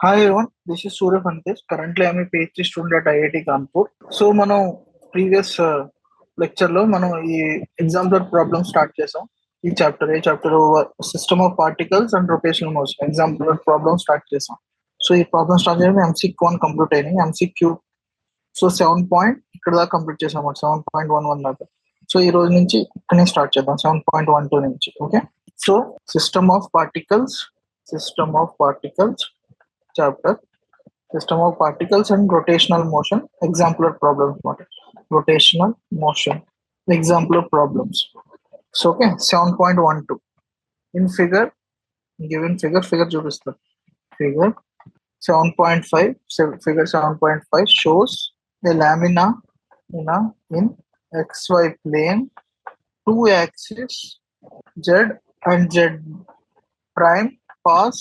Hi everyone, this is Surya. Currently, I'm a PhD student at IIT Kanpur. So, మనం previous lecture లో మనం ఈ exemplar problem start చేసాం. ఈ chapter system of particles and rotational motion exemplar problem start చేసాం. So ఈ problem start చేయడం MCQ1 complete అయినాయి. MCQ సో 7 పాయింట్ ఇక్కడ దాకా కంప్లీట్ చేసాం. 7.11 దాకా. సో ఈ రోజు నుంచి ఇక్కడ స్టార్ట్ చేద్దాం 7.12 నుంచి. Okay, so system of particles chapter, system of particles and rotational motion, exemplar problems. Rotational motion, exemplar problems. So okay, 7.12 in figure, given figure చూపిస్తారు. Figure 7.5, figure 7.5 shows a lamina in xy plane, two axes z and z prime pass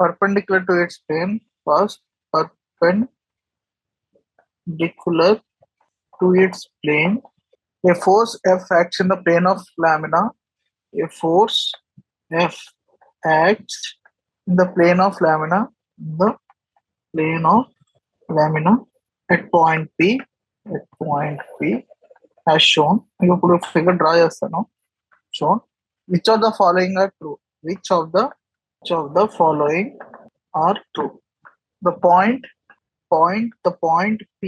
perpendicular to its plane, pass perpendicular to its plane. A force F acts in the plane of lamina. A force F acts in the plane of lamina. At point P. As shown. You put a figure draw chestanu. Shown. Which of the following are true? Which of the following are true? The point P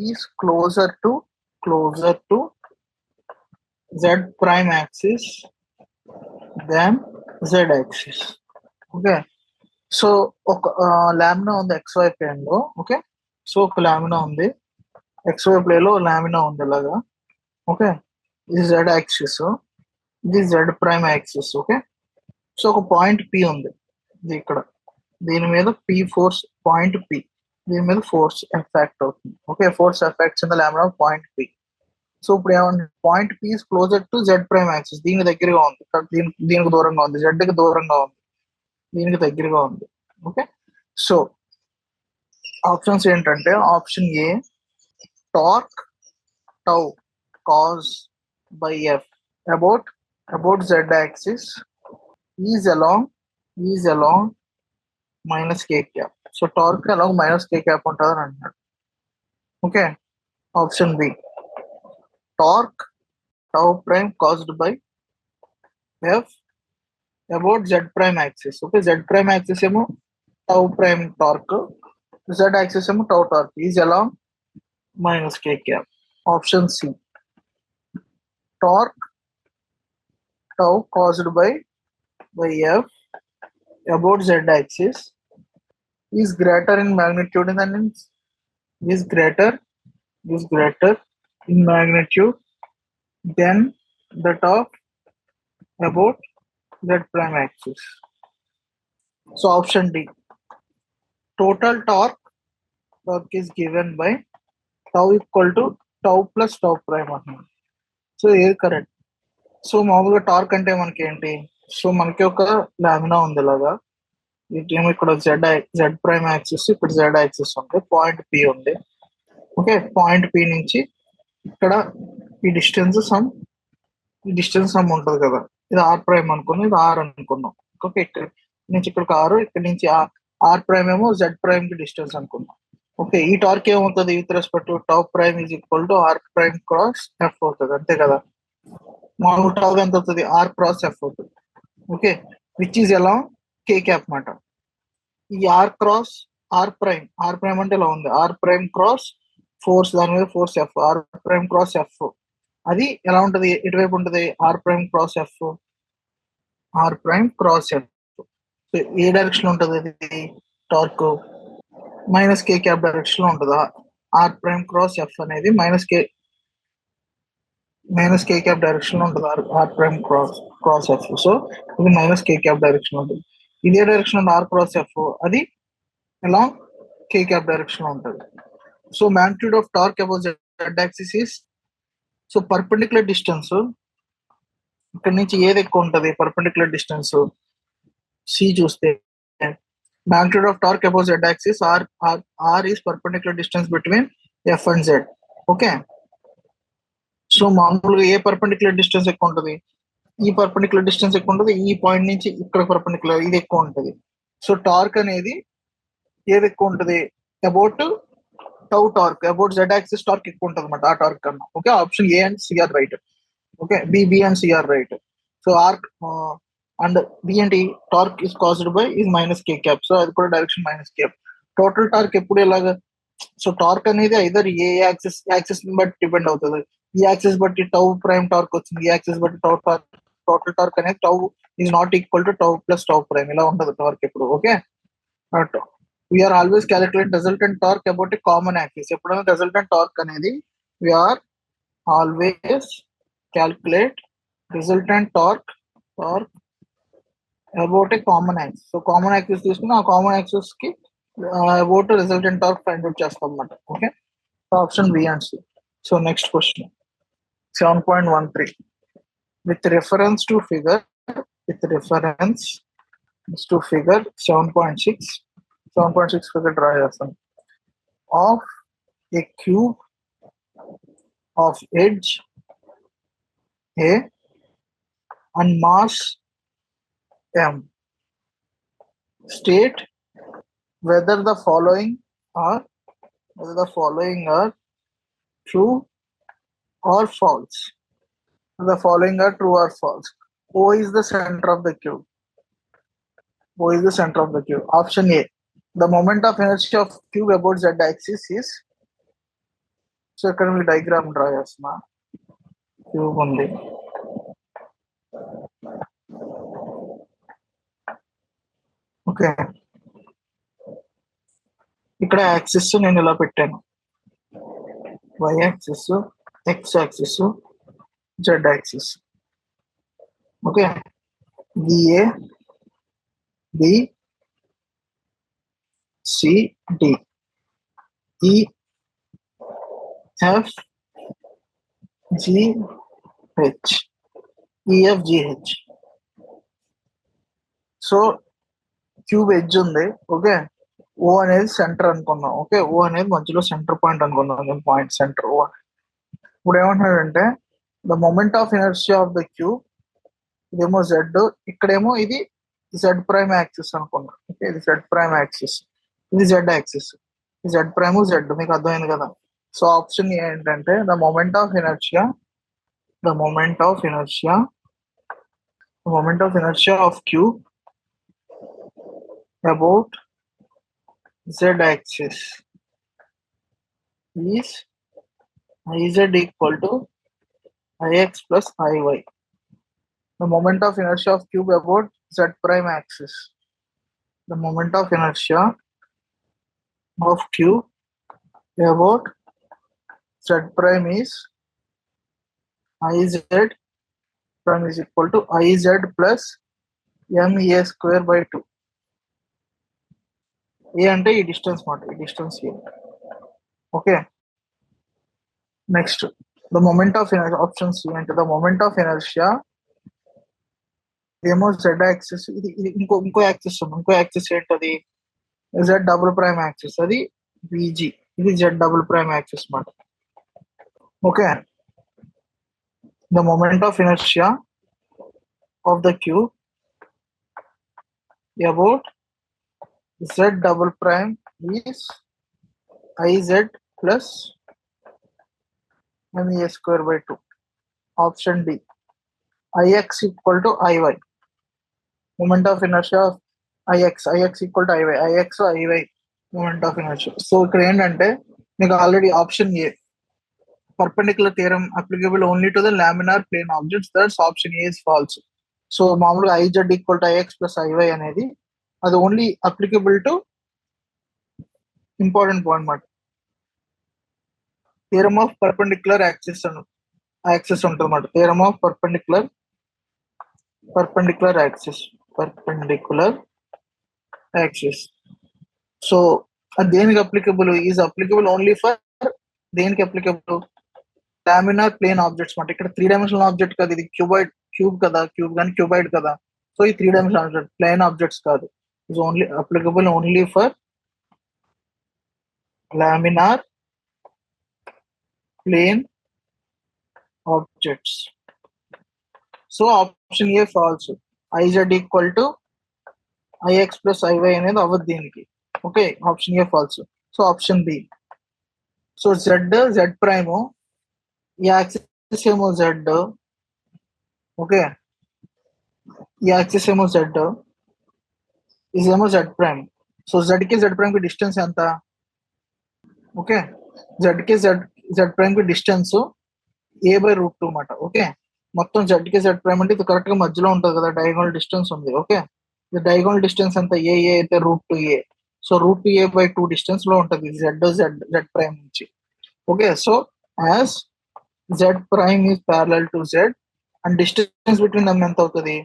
is closer to z prime axis than z axis. Okay, so lamina on the xy plane lo. Okay, so lamina on the xy plane lo lamina on the laga. Okay, this is z axis, so this is z prime axis. Okay, so ఒక point P ఉంది ఇక్కడ, దీని మీద P force, point P దీని మీద force effect అవుతుంది. Okay, force effects in the lamina of point P. So ఇప్పుడు ఏమన్నా point P is closer to Z prime axis, దీనికి దగ్గరగా ఉంది, దీనికి దూరంగా ఉంది, జెడ్కి దూరంగా ఉంది, దీనికి దగ్గరగా ఉంది. ఓకే, సో ఆప్షన్స్ ఏంటంటే option A torque tau cause by F about Z axis is along minus k cap. So torque along minus k cap ఉంటుందని అంటున్నాడు. Okay, option B torque tau prime caused by F about Z prime axis. Okay, Z prime axis ఏమో tau prime torque, Z axis ఏమో tau torque, is along minus K cap. Option C torque tau caused by F about Z axis is greater in magnitude than is greater in magnitude than that of about Z prime axis. So option D, total torque is given by tau equal to tau plus tau prime. So is correct. So మామూలుగా torque అంటే మనకి ఏంటి, so మనకి ఒక lamina ఉంది ఇలాగా, ఇటేమో ఇక్కడ Z prime axis, ఇక్కడ జెడ్ యాక్సిస్ ఉంది, పాయింట్ పి ఉంది. ఓకే, పాయింట్ పి నుంచి ఇక్కడ ఈ డిస్టెన్స్ సమ్ ఉంటుంది కదా, ఇది ఆర్ ప్రైమ్ అనుకున్నాం, ఇది ఆర్ అనుకున్నాం. ఓకే, ఇక్కడ నుంచి ఇక్కడికి ఆరు, ఇక్కడ నుంచి ఆర్ ప్రైమ్ ఏమో జెడ్ ప్రైమ్ కి డిస్టెన్స్ అనుకున్నాం. ఓకే, ఈ టార్క్ ఏమవుతుంది with respect to tau prime is equal to R prime cross F అవుతుంది, అంతే కదా. మామూలు టౌ ఎంత అవుతుంది, ఆర్ క్రాస్ ఎఫ్ అవుతుంది. ఓకే, విచ్ ఈజ్ ఎలా కే క్యాప్ మాట. ఈ ఆర్ ప్రైమ్ అంటే ఇలా ఉంది, ఆర్ ప్రైమ్ క్రాస్ ఫోర్స్, దాని మీద force F, R prime cross F, అది ఎలా ఉంటది, ఎటువైపు ఉంటుంది, ఆర్ ప్రైమ్ క్రాస్ ఎఫ్. ఏ డైరెక్షన్ ఉంటుంది అది torque, minus K cap direction లో ఉంటుంది. ఆర్ ప్రైమ్ క్రాస్ ఎఫ్ అనేది మైనస్ కే క్యాప్ డైరెక్షన్ లో ఉంటుంది, R prime cross F. So ఇది మైనస్ కే క్యాప్ డైరెక్షన్ ఉంటుంది. ఇదే డైరెక్షన్ ఉంది ఆర్ క్రాస్ ఎఫ్, అది ఎలా కే క్యాప్ డైరెక్షన్ లో ఉంటుంది. So magnitude of torque about Z axis is, so perpendicular distance ఇక్కడ నుంచి ఏది ఎక్కువ ఉంటుంది, పర్పెండిక్యులర్ డిస్టెన్స్ సి చూస్తే magnitude of torque above z axis, r is perpendicular distance between f and z. Okay, so మామూలుగా ఏ perpendicular distance ఎక్కువ ఉంటుంది, ఈ పర్పెండిక్యులర్ డిస్టెన్స్ ఎక్కువ ఉంటుంది, ఈ పాయింట్ నుంచి ఇక్కడ పర్పెండిక్యులర్ ఇది ఎక్కువ ఉంటుంది. సో టార్క్ అనేది ఏది ఎక్కువ ఉంటుంది, about tau torque, about Z axis torque ఎక్కువ ఉంటుంది అనమాట ఆ టార్క్ కన్నా. Okay, option A and C are right. Okay, B and C are right. So arc and B and torque is caused by is minus K cap. So అది కూడా direction minus cap. Total torque ఎప్పుడు ఎలాగ, so torque అనేది either ఏ axis బట్టి depend అవుతుంది. ఈ axis బట్టి టౌ ప్రైమ్ టార్క్ వచ్చింది, ఈ యాక్సిస్ బట్టి టౌ టార్క్. టోటల్ టార్క్ అనేది tau is not equal to tau plus tau prime, ఇలా ఉంటుంది టార్క్ ఎప్పుడు. Okay, we are always calculate resultant torque about a common axis. ఎప్పుడైనా రిజల్టెంట్ టార్క్ అనేది we are always calculate resultant torque about a common axis. So common axis తీసుకుని ఆ common axis కి about resultant torque find out చేస్తాం అన్నమాట. Okay, option B and C. So next question 7.13. With reference to figure 7.6 figure draw చేస్తాం. Of a cube of edge A and mass M, state whether the following are true or false. The following are true or false. O is the center of the cube. Option A, the moment of inertia of cube about z axis is. So ఇక్కడ మీ diagram draw చేస్తున్నా. Cube ఉంది, okay. ఇక్కడ axis నేను ఇలా పెట్టాను, y axis, x axis, z axis. Okay, VA B C D E F G H, E F G H. So cube edge ఉంది. Okay, ఓ అనేది centre అనుకున్నాం. ఓకే, ఓ అనేది మధ్యలో సెంటర్ పాయింట్ అనుకున్నాం, పాయింట్ సెంటర్ ఓ. ఇప్పుడు ఏమంటున్నాడంటే the moment of inertia of the cube, ఇదేమో Z, ఇక్కడేమో ఇది జెడ్ ప్రైమ్ యాక్సిస్ అనుకున్నాం. ఓకే, ఇది జెడ్ ప్రైమ్ యాక్సిస్, ఇది Z axis, Z prime Z, మీకు అర్థమైంది కదా. సో ఆప్షన్ ఏంటంటే the moment of inertia of cube about z axis is Iz equal to Ix plus Iy. The moment of inertia of cube about z prime axis. The moment of inertia of cube about z prime is Iz prime is equal to Iz plus Ma square by 2. A అంటే ఈ distance మాట, ఈ distance A. Okay, next the moment of option C అంటే the moment of inertia ఏమో Z axis, ఇది ఇంకో axis ఉంది. ఇంకో యాక్సిస్ ఏంటది, జెడ్ డబుల్ ప్రైమ్ యాక్సిస్, అది విజి, ఇది జెడ్ డబుల్ ప్రైమ్ యాక్సిస్ మాట. Okay, the moment of inertia of the cube about z double prime is Iz plus Ma square by 2. Option D, Ix equal to Iy. Moment of inertia of Ix equal to Iy. Ix Iy moment of inertia. So ఇక్కడ ఏంటంటే మీకు already option A perpendicular theorem applicable only to the laminar plane objects, thus option A is false. So మామూలుగా Iz equal to Ix plus Iy అనేది అది only applicable to important point మాట, theorem of perpendicular axis ఉంటుంది మాట. Theorem of perpendicular axis. So అది దేనికి applicable, is applicable only for దేనికి applicable, laminar plane objects మాట. ఇక్కడ 3 డైమెన్షనల్ ఆబ్జెక్ట్ కదా, ఇది క్యూబ్ కదా, క్యూబ్ కానీ క్యూబాయిడ్ కదా. సో ఈ 3 డైమెన్షనల్ ఆబ్జెక్ట్, ప్లేన్ ఆబ్జెక్ట్స్ కాదు. is only applicable only for laminar plane objects. So option A false. Iz equal to ix plus iy అనేది అవ్వదు దీనికి. Okay, option A false. So option B. So z prime, ఈ axis ఏమో z, okay, ఈ axis ఏమో z, ఇదేమో z prime. So z కి z prime కి డిస్టెన్స్ ఎంత? ఓకే, z కి z ప్రైమ్ కి డిస్టెన్స్ a/√2 అన్నమాట. ఓకే, మొత్తం z కి z ప్రైమ్ అంటే ఇది కరెక్ట్ గా మధ్యలో ఉంటుంది కదా, డయాగోనల్ డిస్టెన్స్ ఉంది. ఓకే, ఇది డయాగోనల్ డిస్టెన్స్ ఎంత? ఏ అయితే √2a. సో √2a/2 డిస్టెన్స్ లో ఉంటుంది z ప్రైమ్ నుంచి. Okay, so as z prime is parallel to z and distance between dum ఎంత అవుతుంది?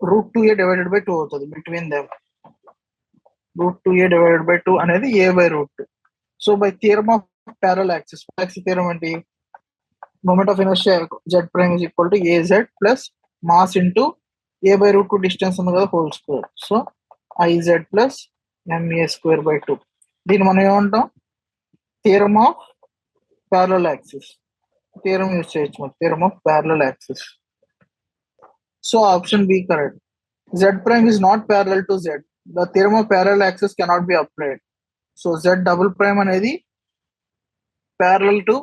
√2a డివైడెడ్ బై 2 అవుతుంది between them. √2a divided by 2 అనేది a/√2. So by theorem of parallel axis, theorem ఏంటి? moment of inertia z prime is equal to az plus mass into a/√2 distance ఉంది కదా, whole square. So iz plus ma square by 2. దీన్ని మనం ఏమంటాం? Theorem of parallel axis. Theorem use చేయొచ్చు, theorem of parallel axis. So option B correct. z prime is not parallel to z. The theorem of parallel axis cannot be applied. So z double prime అనేది parallel to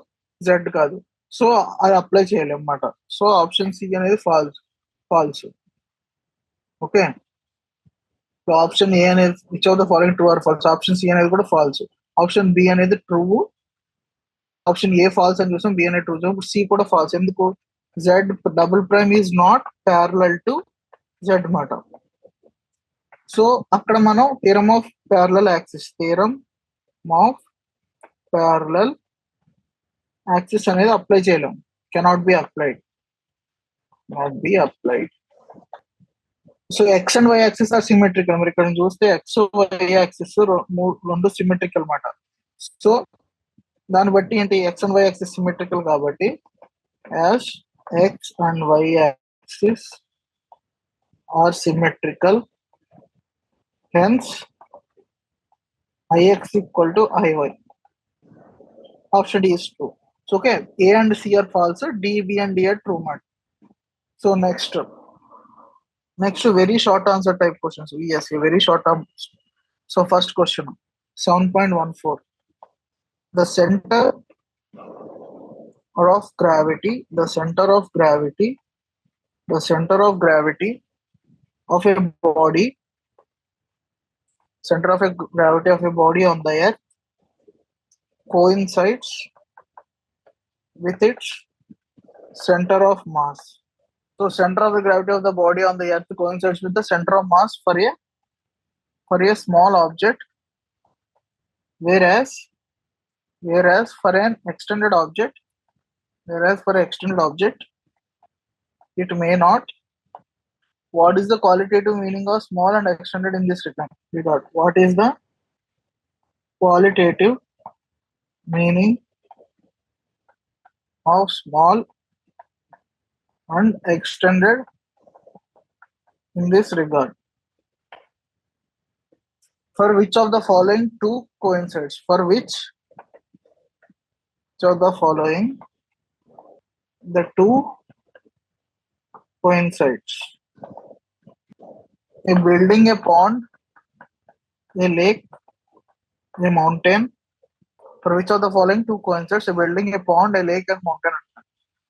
z కాదు, so అది apply చేయలేం అన్నమాట. So option C అనేది false. Okay, so option A అనేది which of the following true or false? Option C అనేది కూడా false. Option B అనేది ట్రూ. ఆప్షన్ ఏ ఫాల్స్ అని చూసాం, బి అనేది ట్రూ. ఇప్పుడు సి కూడా ఫాల్స్. ఎందుకు? Z double prime is not parallel to Z మాట. సో అక్కడ మనం theorem of parallel axis, theorem of parallel axis అనేది అప్లై చేయలేం. Cannot be applied. So X and Y axis are symmetrical. మరి ఇక్కడ చూస్తే ఎక్స్ వై యాక్సిస్ రెండు symmetrical అన్నమాట. సో దాన్ని బట్టి ఏంటి? X and Y axis symmetrical కాబట్టి as X and Y axis are symmetrical, hence ix equal to iy. Option D is true. So okay, A and C are false, D, B and D are true. So next very short answer type questions. Yes, a very short answer. So first question, 7.14. The center of gravity of a body, center of a gravity of a body on the earth coincides with its center of mass. So center of the gravity of the body on the earth coincides with the center of mass for a small object, whereas for an extended object, it may not. What is the qualitative meaning of small and extended in this regard? What is the qualitative meaning of small and extended in this regard? For which of the following two coincides? For which of the following the two coincides? A building, a pond, a lake, a mountain. For which of the following two coincides? A building, a pond, a lake, and mountain.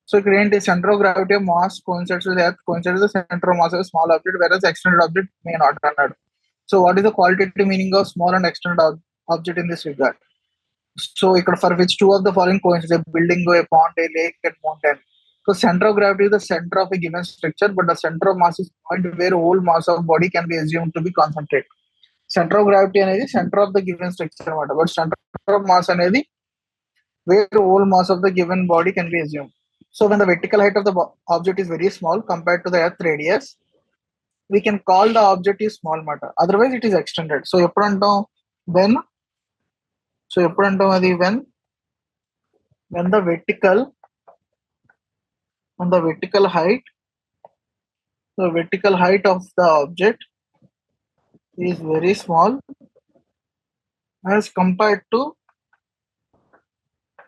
So create a center of gravity of mass coincides with Earth, coincides with the center of mass of a small object, whereas extended object may not. So what is the qualitative meaning of small and extended object in this regard? So for which two of the following coincides? A building, a pond, a lake, and mountain. So center of gravity is the center of a given structure, but the center of mass is the point where whole mass of body can be assumed to be concentrated. Center of gravity అనేది center of the given structure అన్నమాట, but center of mass అనేది where whole mass of the given body can be assumed. So when the vertical height of the object is very small compared to the earth radius, we can call the object is small matter. Otherwise it is extended. So ఎప్పుడు అంటాం? when the vertical height of the object is very small as compared to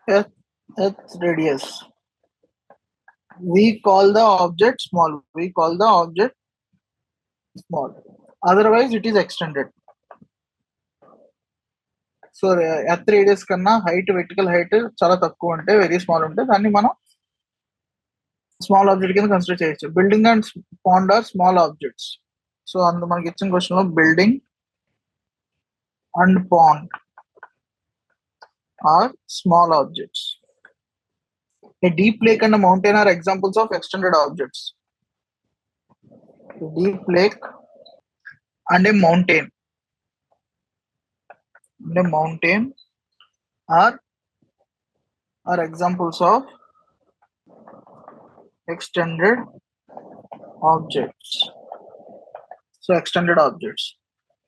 earth's radius, we call the object small. otherwise it is extended. So earth radius కన్నా height, vertical height చాలా తక్కువ ఉంటే, very small ఉంటే దాన్ని మనం small object కింద consider చేయొచ్చు. Building and pond are small objects. So మనకి ఇచ్చిన క్వశ్చన్ లో building and pond are small objects. A deep lake and a mountain are examples of extended objects. A deep lake and a mountain are examples of extended objects. So extended objects.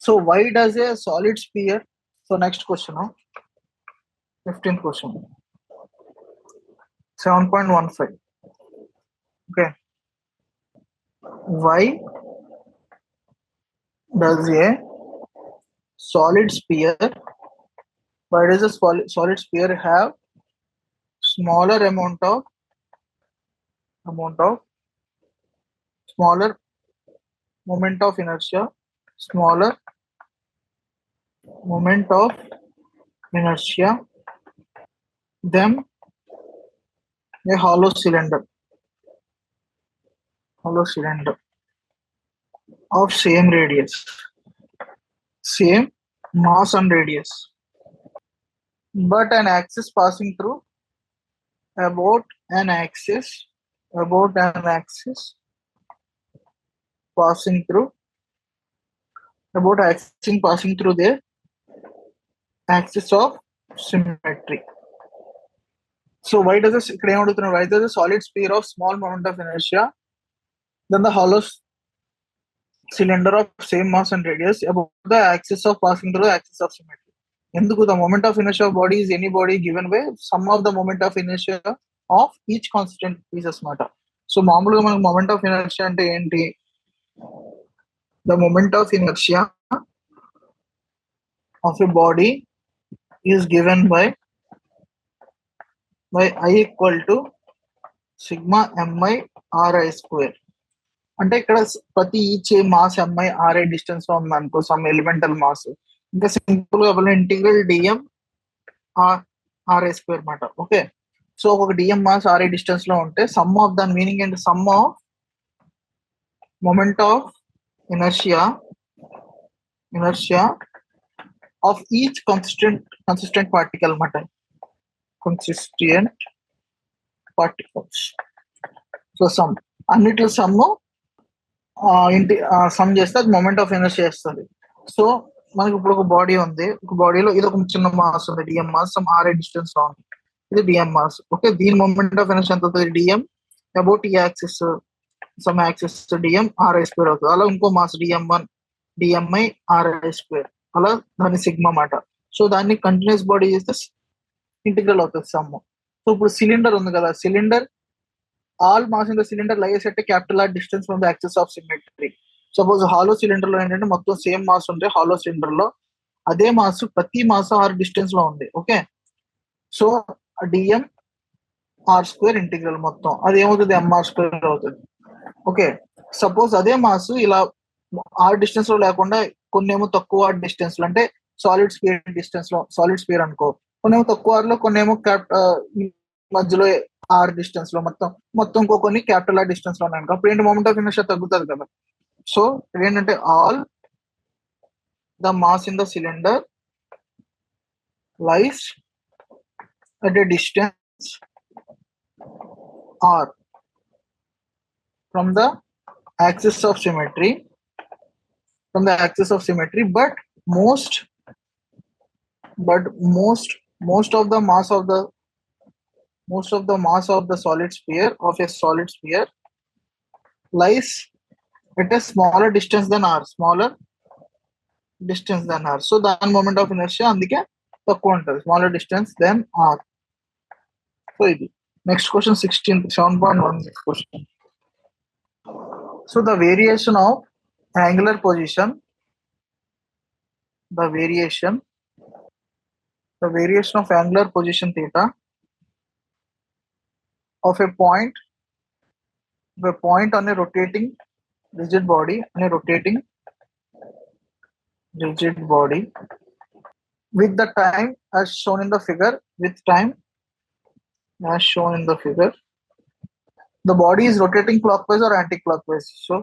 So why does a solid sphere? So next question, 15th question, 7.15. Okay, why does a solid sphere have smaller amount of smaller moment of inertia, than a hollow cylinder of same radius, same mass and radius, but an axis passing through about an axis passing through the axis of symmetry. So why does a solid sphere of small moment of inertia than the hollow cylinder of same mass and radius about the axis of passing through the axis of symmetry? Enduku the moment of inertia of body is any body given by sum of the moment of inertia of each constant pieces matter. So మామూలుగా మనకు moment of inertia అంటే ఏంటి? The moment of inertia of a body is given by I equal to sigma mi ri square. అంటే ఇక్కడ ప్రతి each mass mi ri distance లో ఉంది అనుకో, సమ్ ఎలిమెంటల్ మాస్, ఇంకా సింపుల్ గా ఇంటిగ్రల్ డిఎం ri స్క్వేర్ మాట. ఓకే, సో ఒక డిఎం మాస్ ri డిస్టెన్స్ లో ఉంటే సమ్ ఆఫ్ దాని మీనింగ్ ఏంటి? Some of moment of inertia of each consistent particle మాట, consistent particles. సో సమ్ అన్నిట్లో సమ్ చేస్తే అది మొమెంట్ ఆఫ్ ఇనర్షియా ఇస్తుంది. సో మనకి ఇప్పుడు ఒక బాడీ ఉంది, ఒక బాడీలో ఇది ఒక చిన్న మాస్ ఉంది, DM mass, some RI distance లో ఉంది, ఇది డిఎం మాస్. ఓకే, దీని మొమెంట్ ఆఫ్ ఇనర్షియా ఎంత అవుతుంది? డిఎం అబౌట్ ఈ axis, some axis DM RI square అవుతుంది. అలా ఇంకో mass DM one DMI RI square, అలా దాని సిగ్మా మాట. సో దాన్ని కంటిన్యూస్ బాడీ చేస్తే ఇంటిగ్రల్ అవుతుంది సమ్. సో ఇప్పుడు సిలిండర్ ఉంది కదా, cylinder all mass in the cylinder lies at a capital R distance from the axis of symmetry. Suppose hollow cylinder లో ఏంటంటే మొత్తం సేమ్ మాస్ ఉంటే hollow cylinder లో అదే మాస్ ప్రతి మాస్ ఆర్ డిస్టెన్స్ లో ఉంది. Okay, so DM R square integral మొత్తం అది ఏమవుతుంది? ఎంఆర్ స్క్వేర్ అవుతుంది. ఓకే, సపోజ్ అదే మాస్ ఇలా ఆర్ డిస్టెన్స్ లో లేకుండా కొన్నేమో తక్కువ ఆర్ డిస్టెన్స్ లో, అంటే సాలిడ్ స్పియర్ అనుకో, కొన్నేమో తక్కువ ఆర్ లో, కొన్నేమో మధ్యలో ఆర్ డిస్టెన్స్ లో, మొత్తం కొన్ని క్యాపిటల్ ఆర్ డిస్టెన్స్ లో ఉన్నాయి. అప్పుడు ఏంటి? మొమెంట్ ఆఫ్ ఇనర్షియా తగ్గుతుంది కదా. సో ఏంటంటే all the mass in the cylinder lies at a distance r from the axis of symmetry, but most of the mass of the solid sphere lies at a smaller distance than r, so the moment of inertia అందుకే తక్కువ ఉంటుంది, smaller distance than r. So next question, 16th 7.1 question. So the variation of angular position, the variation of angular position theta of a point on a rotating rigid body, rigid body with the time as shown in the figure, with time as shown in the figure. The body is rotating clockwise or anti-clockwise. So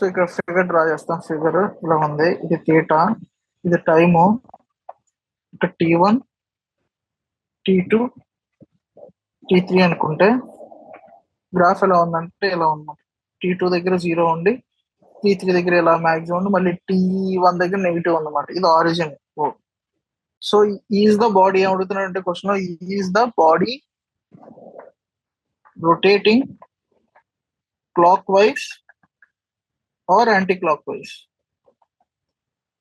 ఇక్కడ figure draw చేస్తాం. Figure ఇలా ఉంది. ఇది theta, ఇది time, ఇక్కడ T1, T2, T3 అనుకుంటే graph ఎలా ఉందంటే ఇలా ఉంది. T2 దగ్గర 0 ఉండి T3 దగ్గర ఇలా మ్యాక్సిమం ఉండి మళ్ళీ T1 దగ్గర నెగిటివ్ ఉందన్నమాట. ఇది origin. So is the body ఏమడుగుతున్నాడంటే question, is the body rotating clockwise or anti-clockwise?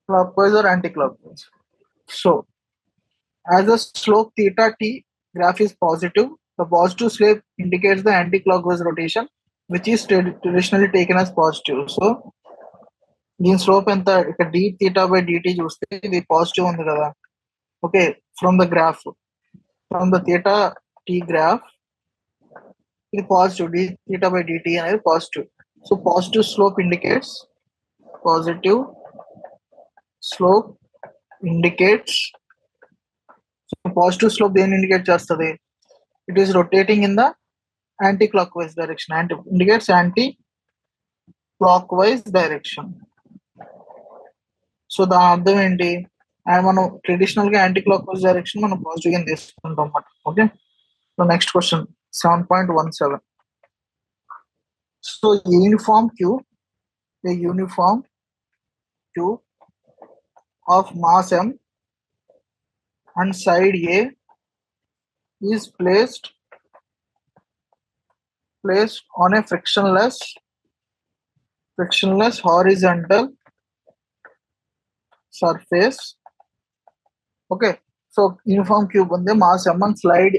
Clockwise or anti-clockwise? So, as the slope theta t graph is positive, the positive slope indicates the anti-clockwise rotation, which is traditionally taken as positive. So, దీని slope ఎంత, ఇక్కడ d theta by dt చూస్తే ఇది positive ఉంది కదా. Okay, from the graph, from the theta t graph ఇది positive, d theta by dt అనేది positive. So positive slope indicates, positive slope indicates, positive slope దేన్ని ఇండికేట్ చేస్తుంది? It is rotating in the anticlockwise direction. Indicates anticlockwise direction. So దాని అర్థం ఏంటి? And మనం traditional గా anticlockwise direction మనం positive గా తీసుకుంటాం అన్నమాట. Okay, so next question 7.17. So uniform cube, a uniform cube of mass m and side A is placed on a frictionless horizontal surface. Okay, so uniform cube on the mass m and slide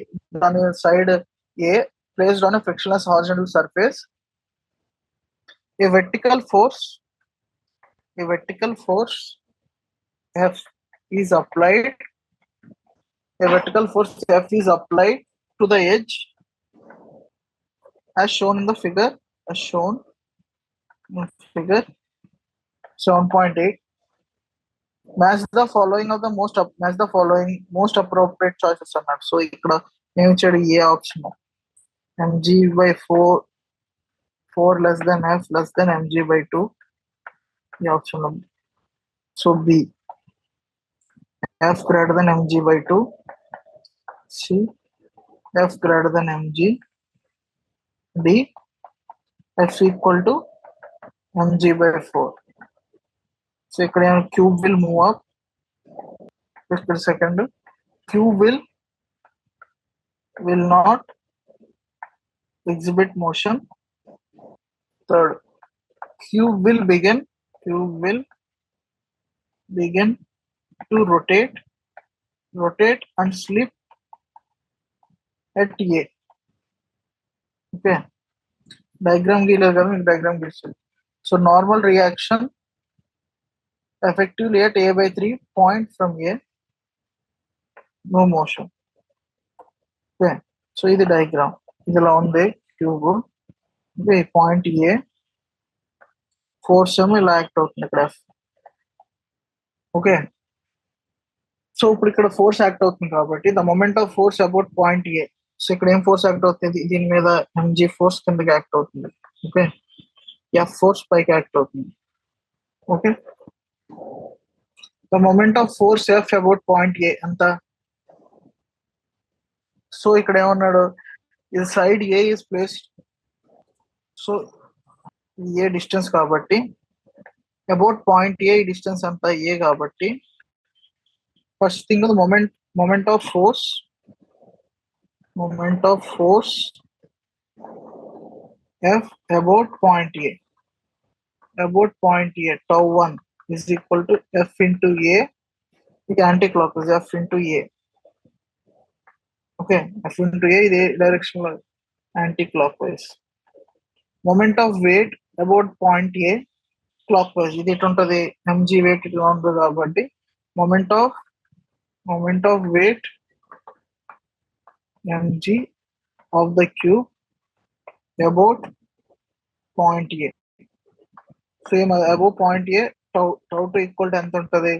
on a side A placed on a frictionless horizontal surface. A vertical force F is applied. A vertical force F is applied to the edge as shown in the figure. As shown in figure 7.8. Match the following most appropriate choices అన్నాడు. So ఇక్కడ ఏమి ఇచ్చాడు? ఏ option, mg/4 less than f less than mg/2. ఈ option ఉంది. So B, f greater than mg/2. C, f greater than mg. D, f equal to mg/4. So ఇక్కడ cube will move up. Second, cube will not exhibit motion. Third, cube will begin to rotate and slip at A. Okay, diagram gila kada, diagram gilse. So normal reaction effectively at A/3 point from A, no motion. Okay, so ఇది diagram, ఇదిలా ఉంది cube. Okay, point A, force ఇలా act అవుతుంది ఇక్కడ. Okay, so ఇప్పుడు ఇక్కడ force act అవుతుంది కాబట్టి the moment of force about point A. So ఇక్కడ ఏం ఫోర్స్ యాక్ట్ అవుతుంది? దీని మీద mg ఫోర్స్ కిందకి యాక్ట్ అవుతుంది. ఓకే, f ఫోర్స్ పైకి యాక్ట్ అవుతుంది. Okay, the moment of force f about point A అంత. సో ఇక్కడ ఏమన్నాడు? ఇది side A is placed, so A distance కాబట్టి అబౌట్ పాయింట్ ఏ డిస్టెన్స్ అంతా ఏ కాబట్టి first thing moment of force F about point A tau 1 is equal to F into A. ఇది anti-clockwise, F into A. Okay, F into A ఇది direction లో anti-clockwise. Moment of weight about point A clockwise, ఇది ఎటు ఉంటుంది? mg weight ఇట్లా ఉంటుంది కాబట్టి moment of weight mg of the cube about point A. Same above point A tau 2 equal to ఎంత ఉంటుంది,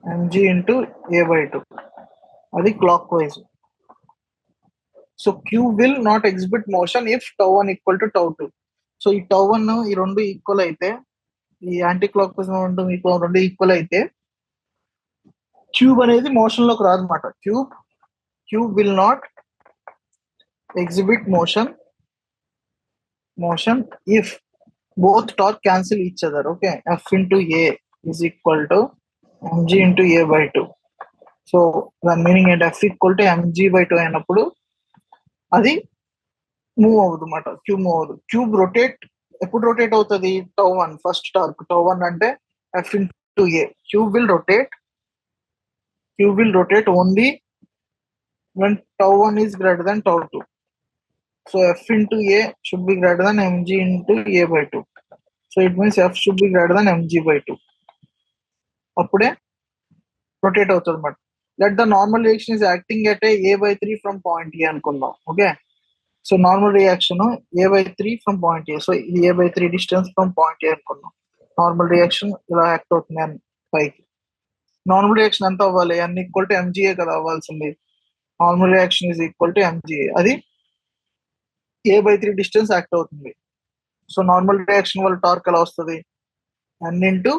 mg ఇంటూ a/2. అది clock wise. So q will not exhibit motion if τ1 equal to τ2. So ఈ τ1 ఈ రెండు equal అయితే, ఈ anticlockwise రెండు equal అయితే క్యూబ్ అనేది మోషన్ లోకి రాదన్నమాట. Cube will not exhibit motion if both torque cancel each other. Okay, F into A is equal to mg into a/2. So దాని మీనింగ్ ఏంటి, F ఈక్వల్ టు mg/2 అయినప్పుడు అది move అవుతుంది అన్నమాట. క్యూబ్ మూవ్ అవుతుంది. Cube rotate ఎప్పుడు rotate అవుతుంది, τ1 first torque. τ1 అంటే F into A. Cube will rotate only when τ1 is greater than τ2. So F into A should be greater than mg into a/2. So it means F should be greater than mg/2. అప్పుడే rotate అవుతుంది అన్నమాట. Let the normal reaction is acting at a/3 from point A అనుకుందాం. Okay, so normal reaction a/3 from point A. So ఇది a/3 distance from point A అనుకుందాం. Normal reaction ఇలా act అవుతుంది అని పైకి. నార్మల్ రియాక్షన్ ఎంత అవ్వాలి, n ఈక్వల్ టు mga కదా అవ్వాల్సింది. Normal reaction is equal to mga. అది a/3 డిస్టెన్స్ యాక్ట్ అవుతుంది. సో నార్మల్ రియాక్షన్ వల్ల టార్క్ ఎలా వస్తుంది, n into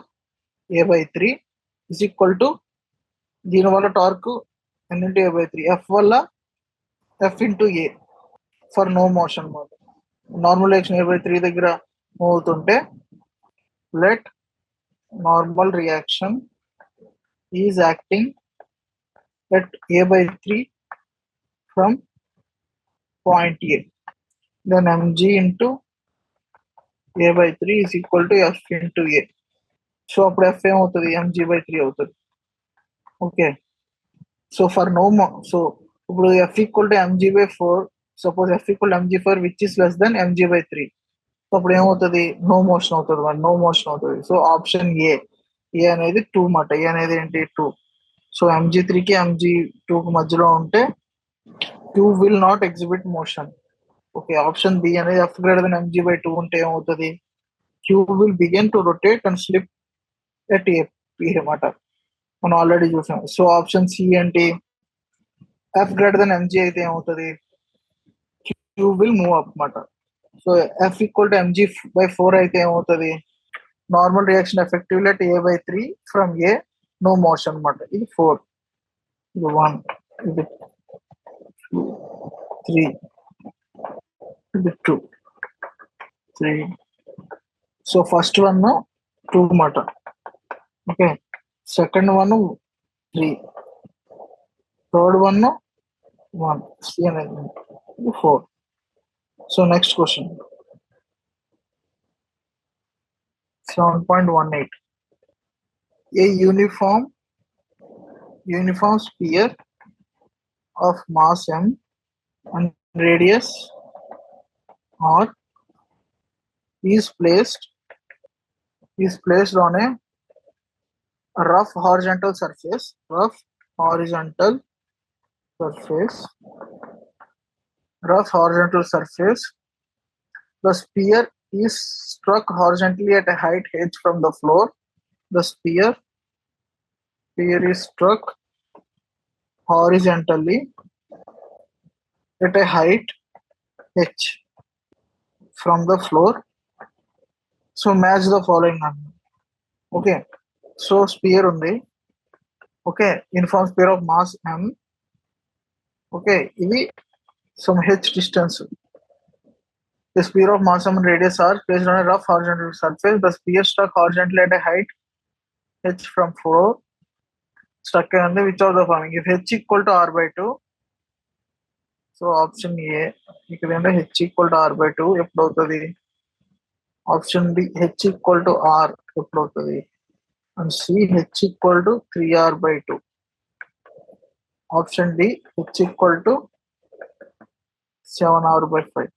a/3 is equal to దీని వల్ల torque n into a/3, F వల్ల F into A for no motion. Normal reaction a/3 దగ్గర move అవుతుంటే let normal reaction is acting at a/3 from point A, then mg into a/3 is equal to F into A. So అప్పుడు F ఏమవుతుంది, mg/3 అవుతుంది. Okay, so for no so ఇప్పుడు F equal to mg/4. Suppose F equal to mg/4 which is less than mg/3. So అప్పుడు ఏమవుతుంది, no motion అవుతుంది. So option A అనేది 2 మాట. ఏ అనేది ఏంటి, 2. సో mg3కి mg2కి మధ్యలో ఉంటే q will not exhibit motion. Okay, option B అనేది F గ్రేటర్ దెన్ mg/2 ఉంటే ఏమవుతుంది, q will begin to rotate and slip at A అన్నమాట. మనం ఆల్రెడీ చూసాం. సో ఆప్షన్ సి ఏంటి, F గ్రేటర్ దెన్ mg అయితే ఏమవుతుంది, q విల్ మూవ్ అప్ అన్నమాట. So F equal to mg/4 అయితే ఏమవుతుంది, normal reaction effectively at a/3 from A, no motion అన్నమాట. ఇది 4, ఇది 1, ఇది 2, 3, ఇది 2, 3. సో ఫస్ట్ వన్ 2 మాట. Okay, second one 3, third one 1, C అనేది 4. So next question 7.18. A uniform sphere of mass m and radius r is placed on a rough horizontal surface. The sphere is struck horizontally at a height h from the floor. The sphere is struck horizontally at a height h from the floor. So match the following. Okay, so sphere undi. Okay, uniform sphere of mass m. Okay, ఇది some h distance. The sphere of mass m and radius r placed on a rough horizontal surface. The sphere struck horizontally at a height h from floor. Struck on the which of the following? If h equal to r/2, so option A. ఇక్కడ h equal to r/2 ఎప్పుడు అవుతుంది, option B h equal to r ఎప్పుడు అవుతుంది, and C h equal to 3r/2. Option D h equal to 7r/5.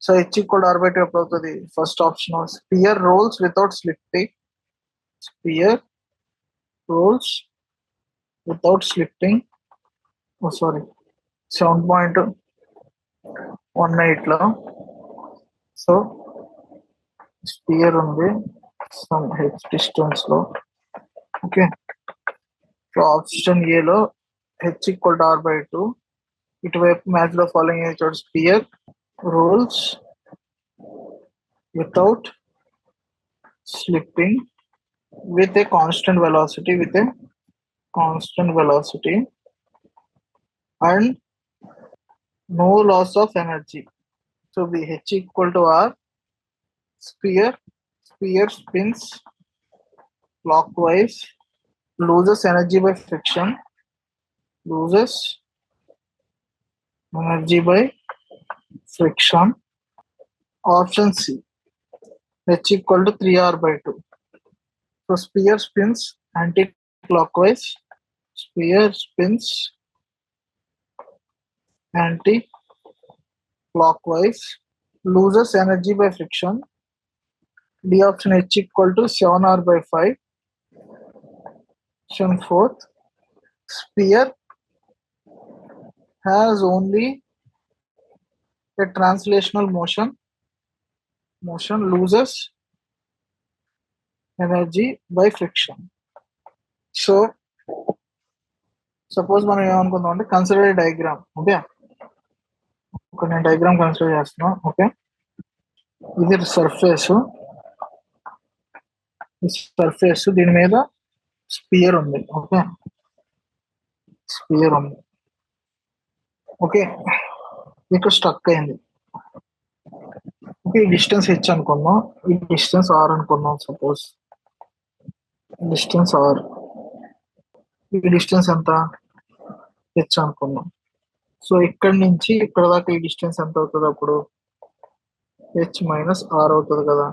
సో h equal to r/2 ఎప్పుడు అవుతుంది, first option sphere rolls without slipping. Sorry 7.18 లో. So sphere ఉంది, some h distance లో. Okay, so option A లో h equal to r by 2, ఇటువైపు match లో following ఏ చోట sphere rolls without slipping with a constant velocity and no loss of energy. So the h equal to r, sphere spins clockwise, loses energy by friction, Option C, h equal to 3r by 2. So sphere spins anti-clockwise, loses energy by friction. D option, h equal to 7r by 5. Option 4th, sphere has only a translational motion, loses energy by friction. So suppose మనం ఏమనుకుందాం అంటే consider diagram. Okay, ఒక నేను diagram consider చేస్తున్నా. Okay, ఇది surface, దీని మీద spear ఉంది. Okay, okay, ఇక్కడ స్ట్రక్ అయింది. ఓకే, ఈ డిస్టెన్స్ h అనుకుందాం, ఈ డిస్టెన్స్ r అనుకుందాం. సపోజ్ డిస్టెన్స్ r, ఈ డిస్టెన్స్ ఎంత h అనుకుందాం. సో ఇక్కడ నుంచి ఇక్కడ దాకా ఈ డిస్టెన్స్ ఎంత అవుతుంది? అప్పుడు h మైనస్ r అవుతుంది కదా.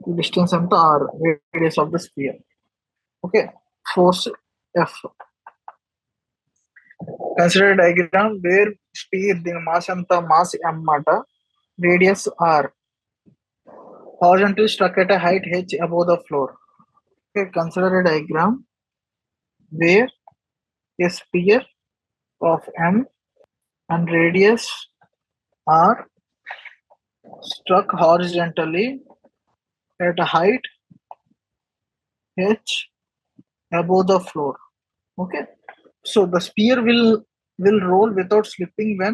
ఈ డిస్టెన్స్ ఎంత? r, radius of the sphere. Okay, force F. Consider diagram where sphere, దీని మాస్ ఎంత? మాస్ m మాట, radius r, horizontally struck at a height h above the floor. Okay, consider a diagram where a sphere of m and radius r struck horizontally at a height h above the floor. Okay, so the sphere will roll without slipping when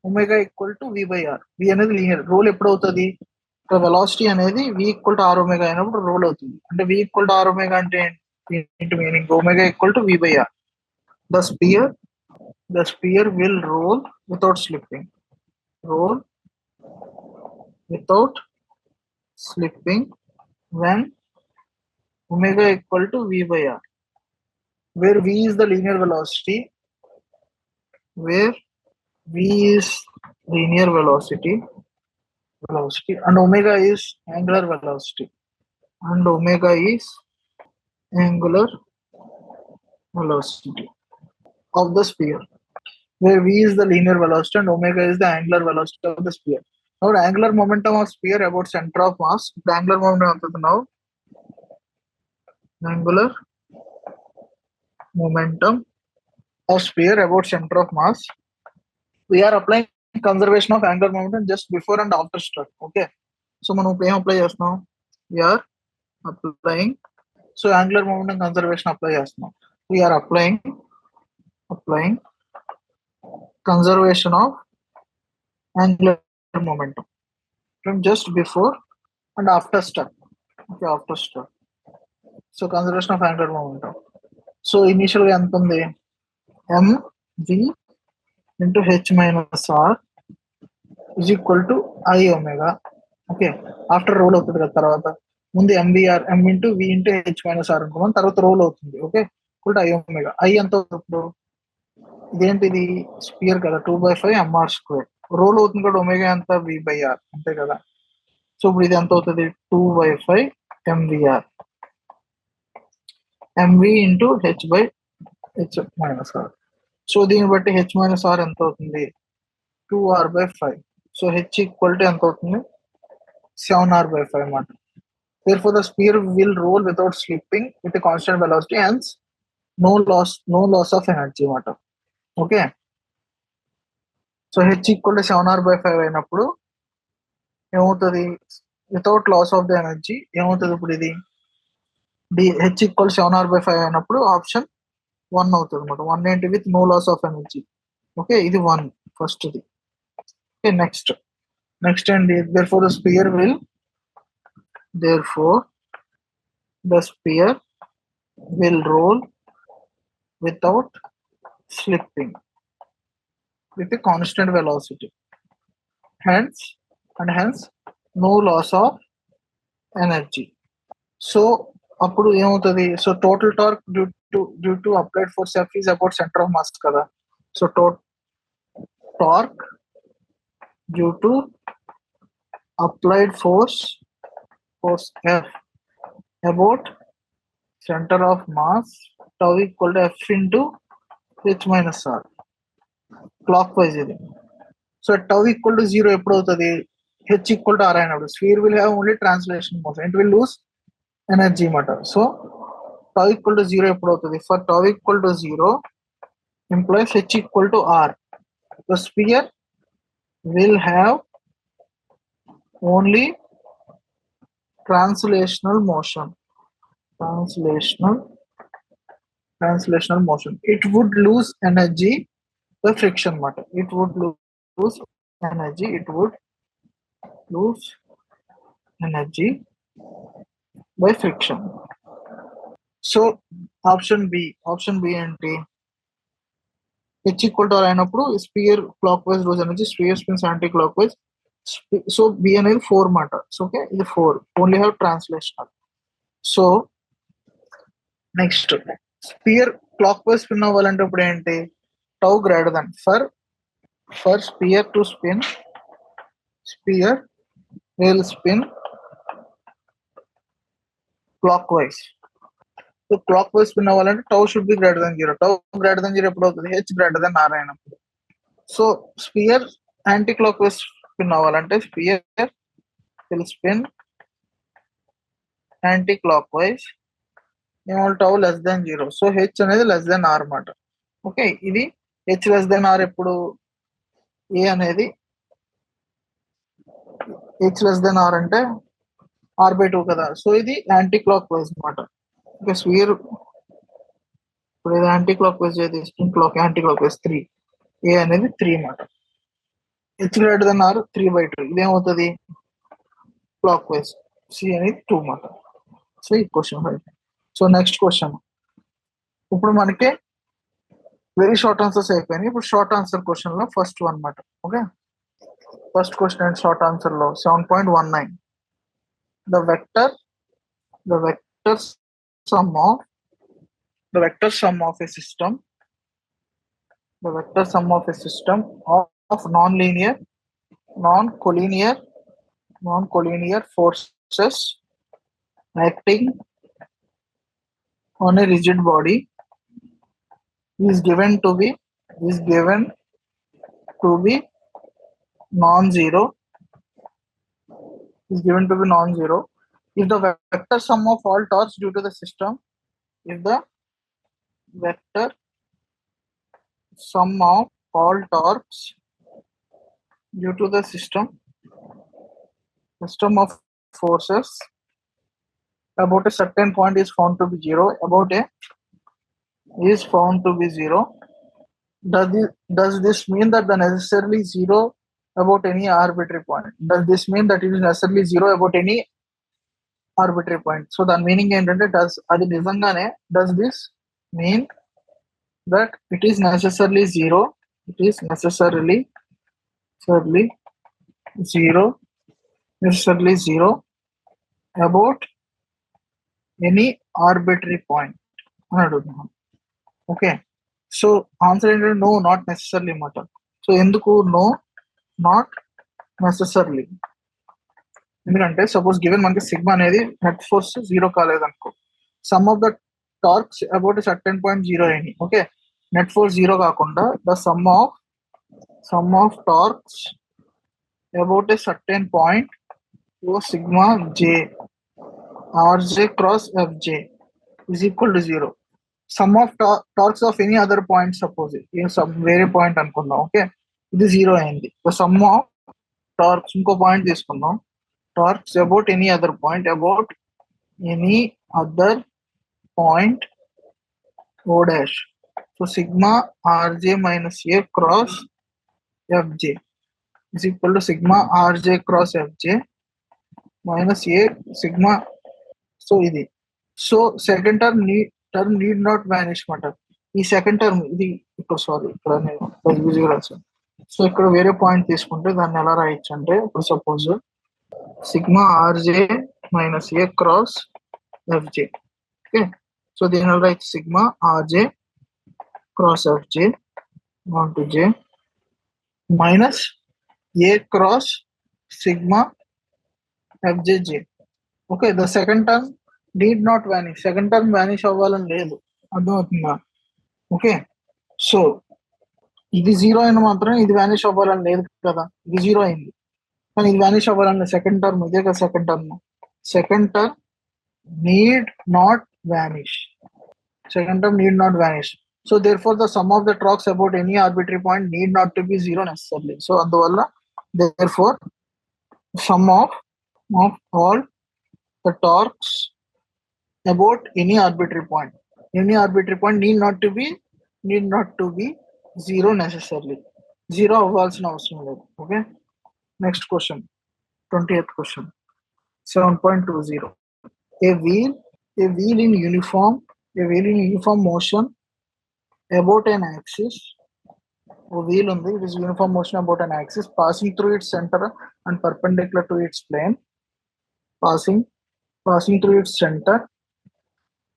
omega equal to v by r. v అనేది linear. Roll ఎప్పుడు అవుతుంది? Velocity అనేది v equal to R omega అయినప్పుడు roll అవుతుంది. అంటే v equal to R omega అంటే ఏంటి meaning? Omega equal to v by r. The sphere will roll without slipping. When omega equal to v by r, where v is the linear velocity, and omega is angular velocity, of the sphere, where v is the linear velocity and omega is the angular velocity of the sphere. Now angular momentum of sphere about center of mass. The angular momentum now angular momentum of sphere about center of mass. We are applying conservation of angular momentum just before and after struck. Okay, so మనం ఏం apply చేస్తున్నాం? We are applying, so angular momentum conservation apply చేస్తున్నాం. We are applying conservation of angular momentum from just before and after struck. Okay, after struck. So conservation of angular momentum. So initially ఎంత ఉంది? mv into h minus r is equal to I omega. Okay, after roll అవుతుంది కదా. తర్వాత ముందు mvr, m into v into h minus r అనుకున్నాం, తర్వాత role అవుతుంది. Okay, equal to I omega. I ఎంత ఇప్పుడు? ఇదేంటిది? స్పియర్ కదా, 2/5 mr square. రోల్ అవుతుంది కూడా ఒమేగా ఎంత? v by r, అంతే కదా. సో ఇప్పుడు ఇది ఎంత అవుతుంది? 2/5 mvr, mv into h by h minus r. So దీన్ని బట్టి h minus r ఎంత అవుతుంది? 2r by 5. So h equal to ఎంత అవుతుంది? 7r by 5 అన్నమాట. Therefore the sphere will roll without slipping with a constant velocity, hence no loss of energy అన్నమాట. Okay, so h equal to 7r by 5 అయినప్పుడు ఏమవుతుంది? Without loss of the energy ఏమవుతుంది? ఇప్పుడు ఇది h equals 7r/5 అయినప్పుడు option 1 అవుతుంది అనమాట. 1 ఏంటి with no loss of energy. Okay, ఇది 1 ఫస్ట్ ది. ఓకే, నెక్స్ట్ ఏంటి, therefore the sphere will roll without slipping with a constant velocity, hence no loss of energy. So అప్పుడు ఏమవుతుంది, so total torque due to applied force F is about center of mass కదా. So torque due to applied force F about center of mass tau equal to F into h minus r. Clockwise ఇది. So tau equal to 0 ఎప్పుడు అవుతుంది, h equal to r అయినప్పుడు. Sphere will have only translation motion, it will lose energy matter. So tau equal to 0 ఎప్పుడు అవుతుంది, for tau equal to 0 implies h equal to r. The sphere will have only translational motion. It would lose energy by friction matter. It would lose energy by friction. So option B ఏంటి, h equal to r అయినప్పుడు sphere clockwise lose energy, sphere spins anti clock wise. So B అనేది 4 మాట. Okay, ఇది 4, only have translational. So next sphere clock wise spin అవ్వాలంటే ఇప్పుడు ఏంటి, tau greater than for sphere to spin, sphere will spin clock wise. So clock wise spin అవ్వాలంటే tau should be greater than 0. Tau greater than 0 ఎప్పుడు అవుతుంది, h greater than r అయినప్పుడు. So spear anti clock wise spin అవ్వాలంటే sphere will spin anticlockwise tau less than 0. So h అనేది less than r అన్నమాట. Okay, ఇది h less than r ఎప్పుడు, a అనేది h less than r అంటే r/2 కదా. So ఇది anticlockwise అన్నమాట. ఓకే, స్పియర్ ఇప్పుడు ఇది యాంటీ క్లాక్ వైజ్ ఏది, యాంటీ క్లాక్ వైజ్ 3, a అనేది 3 అన్నమాట. h గ్రేటర్ దెన్ r 3/2, ఇదేమవుతుంది క్లాక్ వైజ్, c అనేది 2 అన్నమాట. సో ఈ క్వశ్చన్. సో నెక్స్ట్ క్వశ్చన్, ఇప్పుడు మనకి వెరీ షార్ట్ ఆన్సర్స్ అయిపోయినాయి. ఇప్పుడు షార్ట్ ఆన్సర్ క్వశ్చన్ లో ఫస్ట్ వన్ అన్నమాట. Okay, first question and short answer లో 7.19, the vector sum of a system of non-collinear forces acting on a rigid body is given to be non-zero if the vector sum of all torques due to the system system of forces about a certain point is found to be zero. Does this mean that the necessarily zero about any arbitrary point? Does this mean that it is necessarily zero about any arbitrary point? So the meaning ఏంటంటే అది నిజంగానే does this mean that it is necessarily zero about any arbitrary point అని అడుగుతున్నాం. Okay, so answer ఏంటంటే no, not necessarily అన్నమాట. సో ఎందుకు no, not necessarily, ఎందుకంటే సపోజ్ గివెన్ మనకి సిగ్మా అనేది నెట్ ఫోర్స్ 0 కాలేదనుకో, sum of the torques about certain point 0 అయినాయి. ఓకే, నెట్ ఫోర్స్ 0 కాకుండా the sum of torques about a certain point sigma j rj cross fj is equal to 0. Sum of torques of any other point, suppose వేరే point అనుకుందాం. Okay, ఇది 0 అయింది. Sum of torques, ఇంకో point తీసుకుందాం, torques about any other point point O dash. So sigma Rj minus A cross Fj is equal to sigma Rj cross Fj minus A sigma. So ఇది so second term need not vanish మాట. ఈ second term ఇది ఇక్కడ sorry ఇక్కడ నేను confuse రాశాను. So ఇక్కడ వేరే పాయింట్ తీసుకుంటే దాన్ని ఎలా రాయొచ్చు అంటే ఇప్పుడు సపోజ్ సిగ్మా ఆర్జే మైనస్ ఏ క్రాస్ ఎఫ్జే. ఓకే, సో దీని ఎలా రాయొచ్చు sigma RJ cross FJ on to J minus A cross sigma FJ. Okay, the second term need not vanish. Second term vanish అవ్వాలని లేదు, అర్థమవుతుందా? ఓకే, సో ఇది zero అయిన మాత్రం ఇది వానిష్ అవ్వాలని లేదు కదా, ఇది జీరో అయింది కానీ ఇది వానిష్ అవ్వాలని సెకండ్ టర్మ్ ఇదే కదా. Second term need not vanish. Second term need not vanish. So therefore the sum of the torques about any arbitrary point need not to be zero necessarily. So అందువల్ల therefore sum of all the torques about any arbitrary point need not to be zero necessarily. Zero అవ్వాల్సిన అవసరం లేదు. Okay, next question 20th question 7.20. a wheel in uniform motion about an axis. A wheel ఉంది, it is uniform motion about an axis passing through its center and perpendicular to its plane. Passing through its center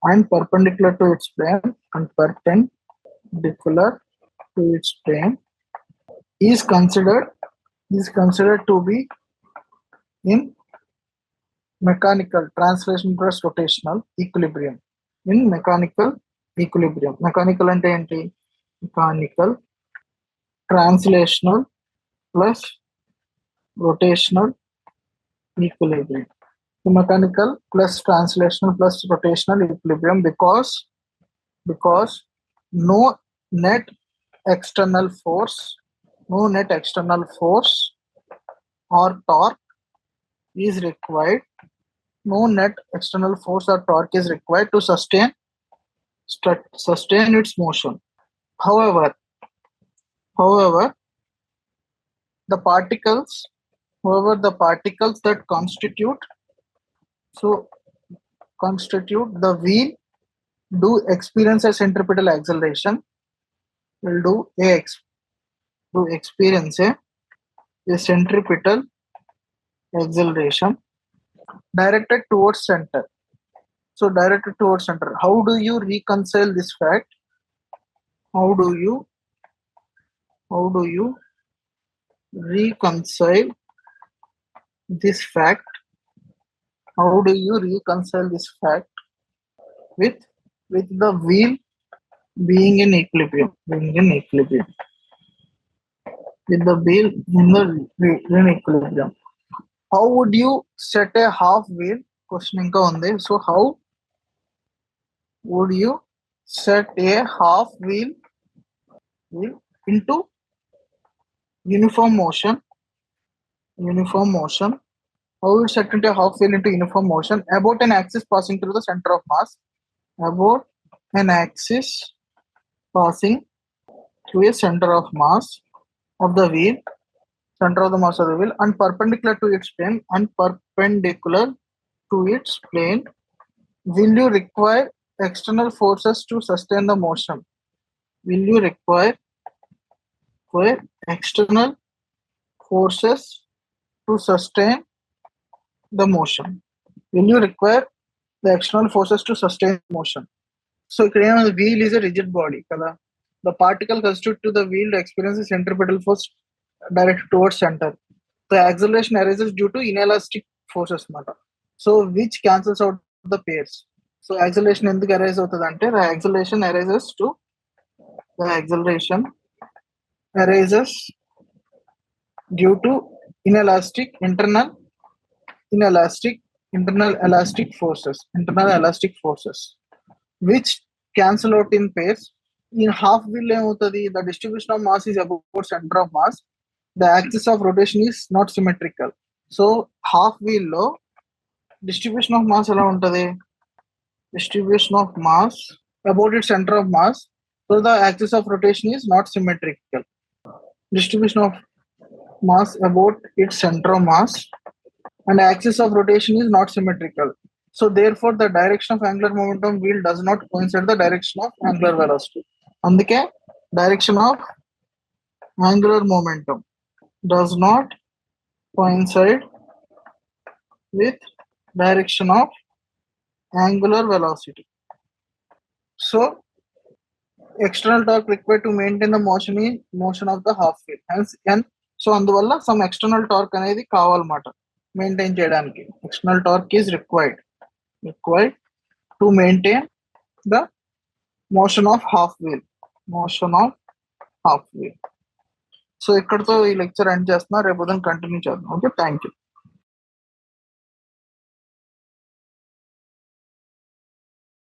and perpendicular to its plane is considered to be in mechanical translation plus rotational equilibrium. In mechanical equilibrium. Mechanical ante enti? Mechanical translational plus rotational equilibrium. Mechanical plus translational plus rotational equilibrium because no net external force or torque is required. No net external force or torque is required to sustain its motion. However, the particles that constitute the wheel do experience a centripetal acceleration. Experience a centripetal acceleration directed towards center. So directed towards center. How do you reconcile this fact? How do you reconcile this fact? How do you reconcile this fact with the wheel being in equilibrium? With the wheel in equilibrium. How would you set a half wheel? Question inka undi. So how would you set a half wheel into uniform motion? How would you set into a half wheel into uniform motion about an axis passing through the center of mass? About an axis passing through a center of mass of the wheel, and perpendicular to its plane, will you require external forces to sustain the motion? Will you require external forces to sustain the motion? Will you require the external forces to sustain motion? So the wheel is a rigid body kada. The particle constitute to the wheel to experience a centripetal force directed towards center. The acceleration arises due to inelastic forces mata. So which cancels out the pairs. So acceleration enduku arise avutadi ante the acceleration arises due to inelastic internal elastic forces which cancel out in pairs. In half wheel the distribution of mass is about center of mass. The axis of rotation is not symmetrical. So half wheel lo distribution of mass ela untadi, distribution of mass about its center of mass. So the axis of rotation is not symmetrical. Distribution of mass about its center of mass and axis of rotation is not symmetrical. So therefore the direction of angular momentum wheel does not coincide the direction of angular velocity. అందుకే direction of angular momentum does not coincide with direction of angular velocity. So external torque required to maintain the motion of the half wheel. Hence n. So అందువల్ల some external torque అనేది కావాలన్నమాట maintain చేయడానికి. External torque is required to maintain the motion of half wheel. So ఇక్కడతో ఈ lecture end చేస్తున్నా. రేపు continue చేద్దాం. Okay, thank you.